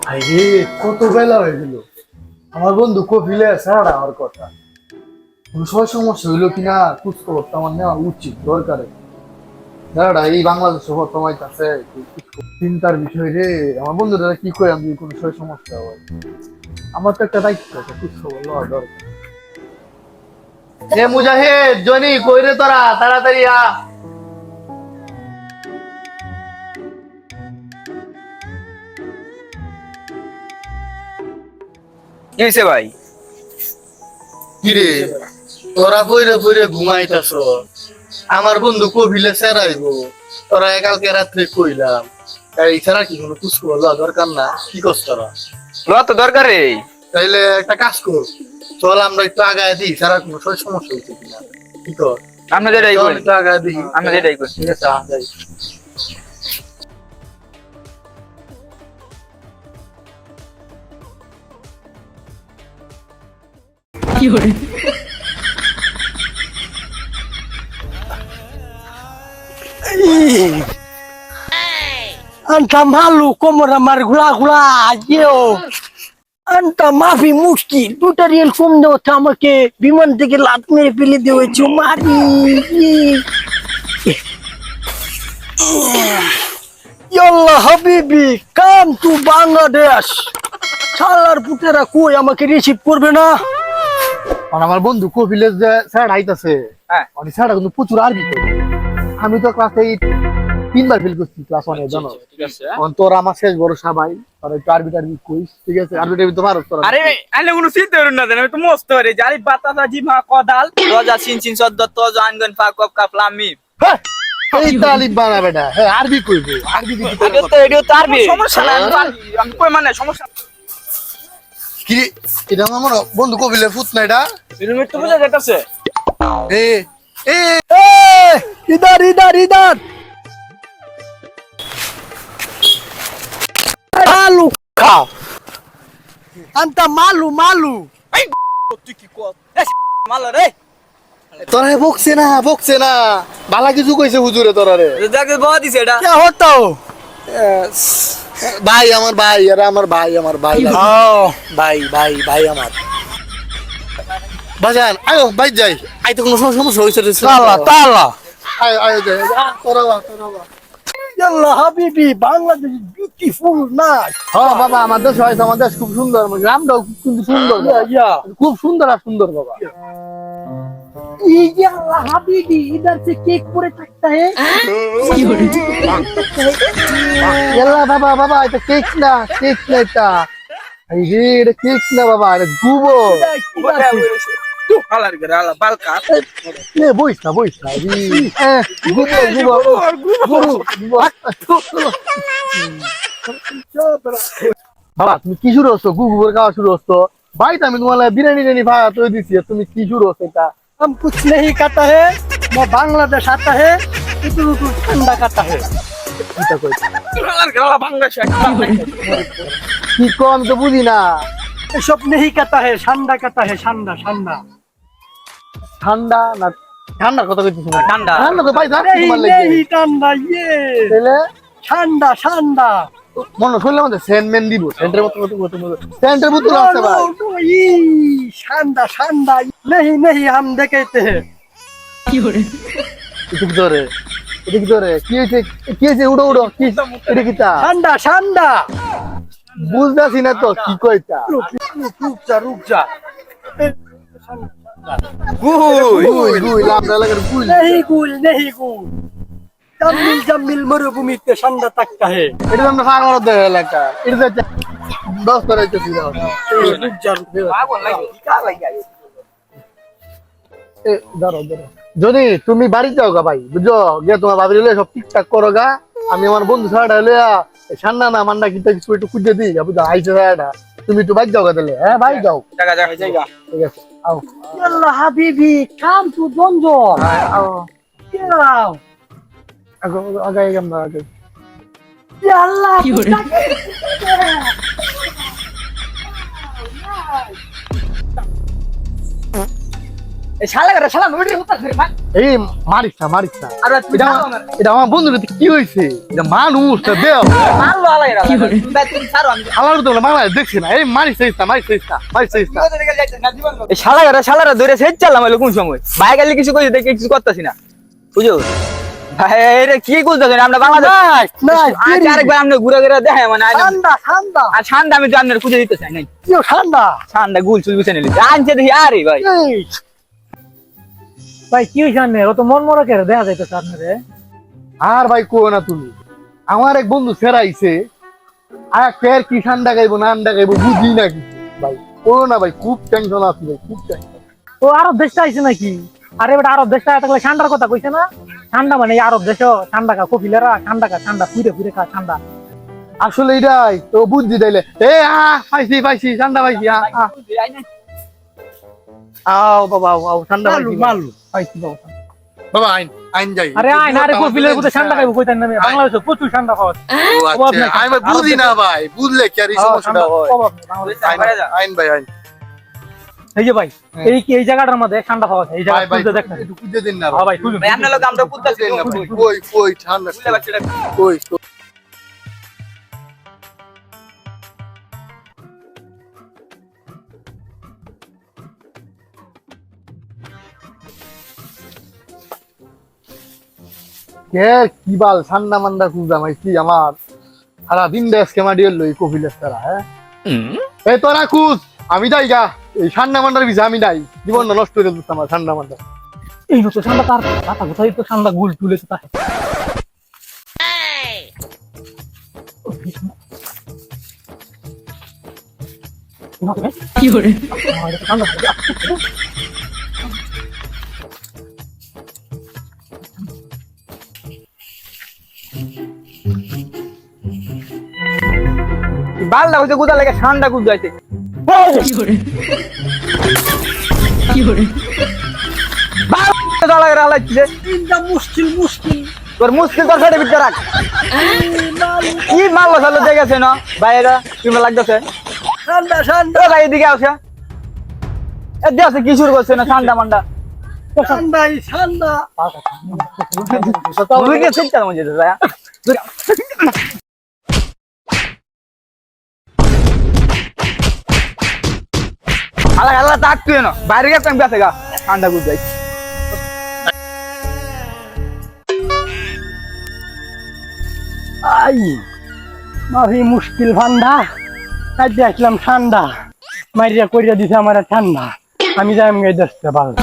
আরে কত বেলা হয়ে গেল, আমার বন্ধু কপিলে ছাড়া আমার কথা কোনো সমস্যা হইলো কিনা কুছ খবর তো আমার নেওয়া উচিত দরকারে। দাঁড়া, এই বাংলাদেশে বর্তমান আছে চিন্তার বিষয় রে। আমার বন্ধুরা কি করে আমি কোনো সমস্যা হয়, আমার তো একটা দায়িত্ব আছে, কুছ খবর লওয়া দরকার। এ মুজাহিদ, জনি কই রে তোরা, তাড়াতাড়ি আ। কি হয়েছে ভাই? কিরে তোরা বইরে বইরে ঘুমাইতাছ, আমার বন্ধু কবিলে সেরাইবো, তোরা কালকে রাত্রে কইলাম এই ছাড়া কি কোনো কুছ খবর লওয়া দরকার না? কি করছ তোরা? লওয়া তো দরকার রে। তাইলে একটা কাজ কর, চল আমরা একটু আগায় দিই, ছাড়া কোনো সমস্যা হচ্ছে কিনা, কি কর? আমরা যেটাই চল করি, একটু আগায় দিই, আমরা যেটাই করি। ঠিক আছে যাই। Anta malu komora margula gula ayo. Anta mafi muski. দুটা রিয়েল কম দাও তো আমাকে, বিমান থেকে লাত মেরে ফেলে দিয়েছো মারি। ইয়াল্লাহ হাবিবি, কাম টু বাংলাদেশ। শালার পুতেরা কই আমাকে রিসিভ করবে না? আর আমার বন্ধু কপিলে যে স্যার আইতাছে, হ্যাঁ মানে স্যার কিন্তু প্রচুর আরবি করে। আমি তো ক্লাসে 3বার ফেল করছি, ক্লাস 1 জানো। ঠিক আছে। তোর আমার শেষ ভরসা ভাই, তোর একটু আরবি টারবি কইস, ঠিক আছে? আরবি টারবি তো পারো তোরা। আরে আইলে কোনো চিন্তা করুন না, আমি তো মস্ত পারি। জারি বাতাসা জিমা কদাল রজা সিন সিন সদ্দ তজ আনগন ফা কপ কাফলাম মিম। হ্যাঁ, এই তালিব বানা বেটা, হ্যাঁ আরবি কইবো, আরবি দিবি তো। আগে তো এডিও তো আরবি সমস্যা নাই, আমি পারি। আমি কই মানে সমস্যা কি এটা আমার বন্ধু কপিলের ফুট না এটা? ফিল্মের তো বুঝা যাইতাছে। এ এ ইধার ইধার ইধার malu kau. Anta malu malu. এই তুই কি কর? মালা রে। তোরা বকছে না, বালা কিছু কইছে হুজুরে তোরা রে। দেখে বাবা দিছে এটা। क्या होता हो? ভাই আমার ভাই, আরে আমার ভাই ভাই আমার বাজান, আয়ো ভাই যাই, আইতে কোনো সমস্যা হইছে রে? Tala tala. আয়ো যাই, তোরা বা। Yalla habibi, Bangladesh is beautiful nice. হ্যাঁ বাবা, আমার দেশ হয়তো, আমার দেশ খুব সুন্দর, আমার গ্রামটাও কিন্তু সুন্দর, Yeah. খুব সুন্দর আর সুন্দর বাবা। Yalla habibi, इधर से केक पूरे सकता है? এলা বাবা এটা কেক না এটা, এই রে এটা কেক না বাবা, এটা গুবো। তুই হালার করে হালা বালকা। নে বইস না গুবো। বাবা তুমি কি শুরু হচ্ছ, গুবুর খাওয়া শুরু হচ্ছ? ভাই তো আমি তোমার বিরিয়ানি ভাই তৈরি দিচ্ছি, তুমি কি শুরু হচ্ছে এটা? हम कुछ नहीं खाता है, मैं बांग्लादेश आता है, इधर उधर ठंडा खाता है। এটা কই তুই হালার করে হালা বাংলাদেশ। কি কম তো বুঝি না। ये सब नहीं खाता है, ठंडा खाता है, ठंडा ठंडा। ঠান্ডা না ঠান্ডার কথা কইছিস? ঠান্ডা। ঠান্ডা তো ভাই জানি नहीं তোমার লাগে नहीं ठंडा ये তাহলে ठंडा ठंडा। মনে শুনলাম আমাদের সেন্টমেন্ট দিব, সেন্টারের মতো সেন্টার বোতল আছে ভাই। ये ठंडा ठंडा नहीं नहीं हम देखते हैं। এদিক ধরে কি হয়েছে উড়ো কি এটা কিতা ठंडा ठंडा। বুঝতাছি না তো কি কইতা। रुक जा। গুই লামড়া লাগার গুই। नहीं गुल नहीं गुल, जम्मिल जम्मिल मरुभूमि पे ठंडा तकता है। এটা তো আমরা ফাগর দেয় এলাকা, এটা তো 10 করে চলে যাও। रुक जा পাগল লাগে কি কা লাগে। এ ধরো যদি তুমি বাড়ি যাও গা ভাই, বুঝছো, গিয়ে তোমার ভাবি লইয়া সব ঠিকঠাক করো গা। আমি আমার বন্ধু ছাড়া লইয়া ঠান্ডা না মান্ডা কিটা কিছু একটু খুঁজে দিই, বুঝছো, আইছে ছাড়া তুমি একটু বাইক যাও গা তাহলে। হ্যাঁ ভাই যাও, জায়গা জায়গা। ঠিক আছে আও يلا حبيبي come to Donjon. আও يلا আগে আমরা আগে يلا এই শালা করে শালা নড়ি হতা ধরে ভাই এই মারিস না আর তুই এটা যাও আমার- এটা আমার বন্ধুর সাথে কি হয়েছে এটা মানুষ দেও মারলো আলাই রা তুমি ছাড়ো আমি আমার তো বাংলাদেশ দেখছি না এই মারিস না এই শালারা ধরে সেট চালাম হলো কোন সময় ভাই গেলে কিছু কইছে দেখে কিছু করতেছি না বুঝো ভাই রে কি কইতাছেন আমরা বাংলাদেশ না আজ আরেকবার আমরা ঘুরে ঘুরে দেখে মানে ঠান্ডা ঠান্ডা আর ঠান্ডা আমি তো আপনার খুঁজে দিতে চাই নাই কেউ ঠান্ডা ঠান্ডা গুল চুল বিছে নিলি আনছে দেখি আরে ভাই এই, ভাই কি হয়েছে ও তো মন মরা করে দেখা যাইতেছে আপনারে আর ভাই কো না তুমি আমার এক বন্ধু ফেরাইছে আর ফের কি ঠান্ডা গাইবো না আন্ডা গাইবো বুঝি না কিছু ভাই কো না ভাই খুব টেনশন আছে ভাই খুব টেনশন ও আরব দেশটা আইছে নাকি আরে বেটা আরব দেশটা থাকলে ঠান্ডার কথা কইছে না ঠান্ডা মানে এই আরব দেশ ঠান্ডা কা কপিলেরা ঠান্ডা পুরে পুরে খা ঠান্ডা আসলে এটাই তো বুদ্ধি দিলে এ পাইছি ঠান্ডা পাইছি আও বাবা আও ঠান্ডা পাইছি মালু পাইছি বাবা বাবা আইন যাই আরে আয় না রে কপিলের মধ্যে ঠান্ডা খাইবো কইতাম না বাংলাদেশে প্রচুর ঠান্ডা খাওয়া ও অভাব আচ্ছা নাই। আমি ভাই বুঝি না ভাই বুঝলে কি আর এই সমস্যাটা হয় আইন ভাই আইন এই যে ভাই এই জায়গাটার মধ্যে ঠান্ডা খাওয়া এই ভাই জায়গা ভাই খুঁজে দেখ না একটু খুঁজে দিন না হ্যাঁ ভাই খুঁজুন ভাই আপনার লোক আমরা কুত্তাছি দেন না কই ঠান্ডা কই কে কি বাল ঠান্ডা মান্ডা খুঁজা মাইছি আমার সারা দিন দেশ কেমা দিয়ে লই কপিলের তারা হ্যাঁ এই তোরা খুঁজ আমি যাই গা এই ঠান্ডা মান্ডার বিষে আমি নাই জীবন নষ্ট করে দিতাম আমার ঠান্ডা মান্ডা এই তো ঠান্ডা তার মাথা কোথায় তো ঠান্ডা গুল তুলেছে তাকে কি করে ঠান্ডা বালটা হইছে কোথা লাগে ঠান্ডা কুদ যাইতে বাল লাগে রালাইছে মুশকিল তোর মুশকিল তোর সাথে ভিতরে রাখ কি মারলো সালো দেখেছে না বাইরে তুমি লাগতেছে ঠান্ডা ভাই এদিকে আসে এ দেশে কি শুরু করছে না ঠান্ডা মান্ডা ঠান্ডা তুই কি চিন্তা মনে যেতে ভাই আল্লাহ তাক তুই না বাইরে গিয়ে কেমন গেছে গা ঠান্ডা কুদ যাই আই মাফি মুশকিল ঠান্ডা কাজে আসলাম ঠান্ডা মাইরিয়া করিয়া দিছে আমার ঠান্ডা আমি যাই আমি দেখতে পারলাম